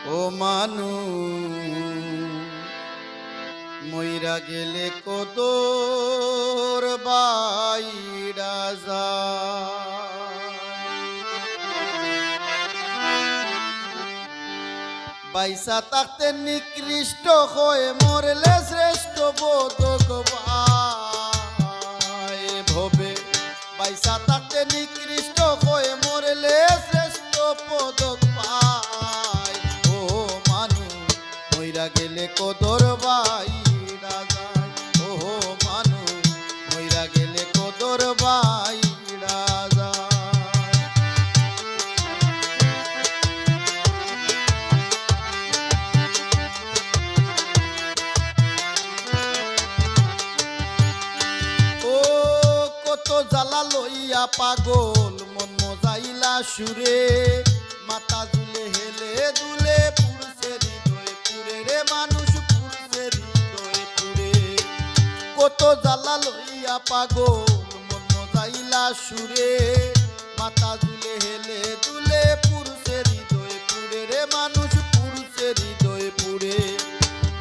ও মানু মইরা গেলে কদর বাইরা বাইসা থাকতে নিকৃষ্ট হয়ে মরলে শ্রেষ্ঠ বোধক ভাই ভবে বাইসা থাকতে নিকৃষ্ট হয়ে মরলে শ্রেষ্ঠ পদক পাই ও মানু মইরা গেলে কদর বাইরা যায় ও মানু মইরা গেলে কদর বাইরা যায় জ্বালা লইয়া পাগল মন মজাইলা সুরে মাথা দুলে হেলে দুলে পুরুষে হৃদয় পুরে রে মানুষ পুরুষে হৃদয় পুরে কত জ্বালা লইয়া পাগল মন মজাইলা সুরে মাথা দুলে হেলে দুলে পুরুষে হৃদয় পুরে রে মানুষ পুরুষে হৃদয় পুরে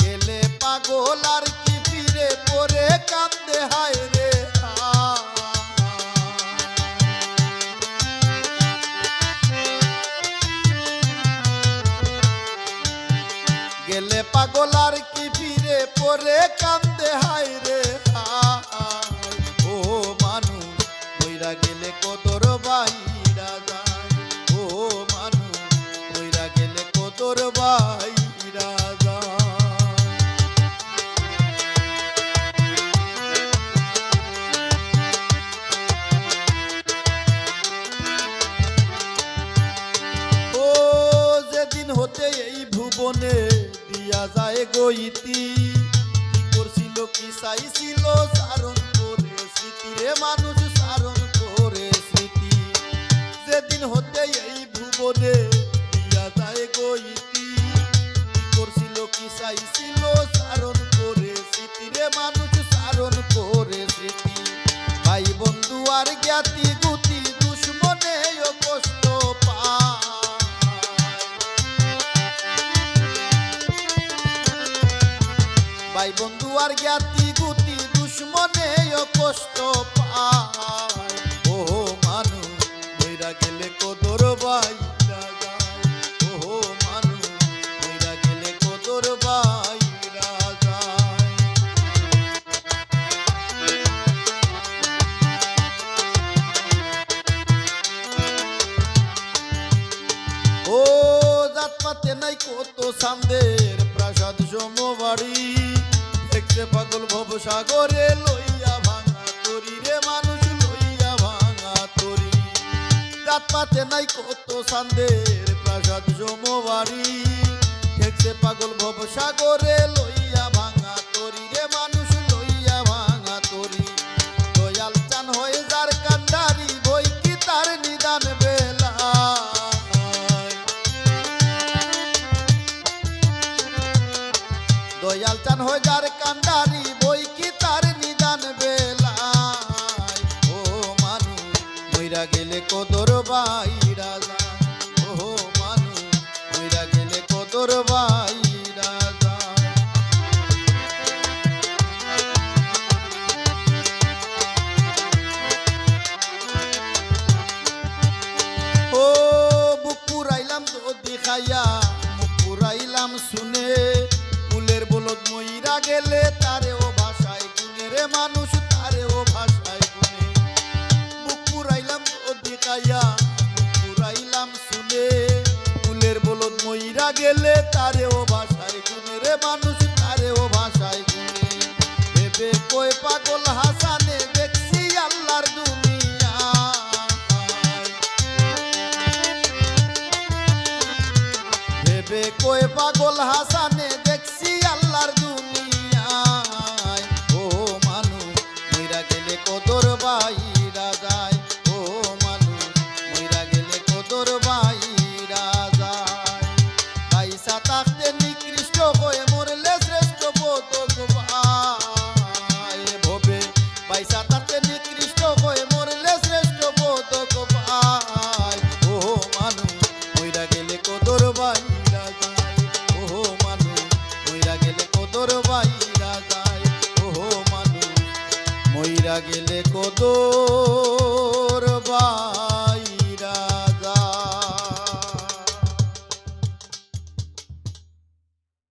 গেলে পাগল আর কি ফিরে পরে কান্দে হায় রে গেলে পাগল আর কি ফিরে পরে কান্দে হায় রে ও মানু মইরা গেলে কদর বাইরা যায় ও মানু মইরা গেলে কদর বাইরা যায় ও যেদিন হতে এই ভুবনে দিয়া যায় গইতি কি করছিল কি চাইছিল সারণ করে স্মৃতি রে মানুষ সারণ করে স্মৃতি যেদিন হতে এই ভুবনে দিয়া যায় গইতি কি করছিল কি চাইছিল সারণ করে স্মৃতি রে মানুষ সারণ করে স্মৃতি ভাই বন্ধু আর জ্ঞাতি গুতি দুশ্মনে কষ্ট পায় ভাই বন্ধু আর জ্ঞাতি গুতি দুশ্মনে কষ্ট পায় ও মানু মইরা গেলে কদর বাইরা যায় ও মানু মইরা গেলে কদর বাইরা যায় ও জাত পাতে নাই কত সামদের প্রাসাদ সমবাড়ি দেখতে পাগল ভব সাগরে লইয়া ভাঙা তরি রে মানুষ লইয়া ভাঙা তরি জাত পাতে নাই কত সান্দের প্রাসাদ সমবাড়ি দেখতে পাগল ভব সাগরে লইয়া ভাঙা তরি রে মানুষ লইয়া ভাঙা তরি দয়াল চান হয়ে যার কান্ডারি বই কি তার নিদান বেলা দয়াল চান হয়ে যার কান্ডারি বই কি তার নিদান বেলায় ও মানু মইরা গেলে কদর বাইরা যায় ও মানু মইরা গেলে কদর বাইরা যায় ও বুক পুরাইলাম যদি খাইয়া মুখ পুরাইলাম শুনে ফুলের বলদ মইরা গেলে তারে ও ভাষায় গুনে রে মানুষ তারে ও ভাষায় গুনে বুক পুরাইলাম অধিকাইয়া বুক পুরাইলাম শুনে ফুলের বলদ মইরা গেলে তারে ও ভাষায় গুনে রে মানুষ তারে ও ভাষায় গুনে ভেবে কই পাগল হাসানে দেখছি আল্লাহর দুনিয়া ভেবে কই পাগল হাসানে দেখছি আল্লাহর দুনিয়ায় ও মানু মইরা গেলে কদর বাইরা যায় ও মানু মইরা গেলে কদর বাইরা যায় বাইসা থাকতে নিকৃষ্ট হয়ে মরলে শ্রেষ্ঠ বোধক ভাই ভবে বাইসা থাকতে নিকৃষ্ট হয়ে মরলে শ্রেষ্ঠ বোধক ভাই ও মানু মইরা গেলে কদর বাইরা যায় দিয়া গেলে কদর বাড়ে।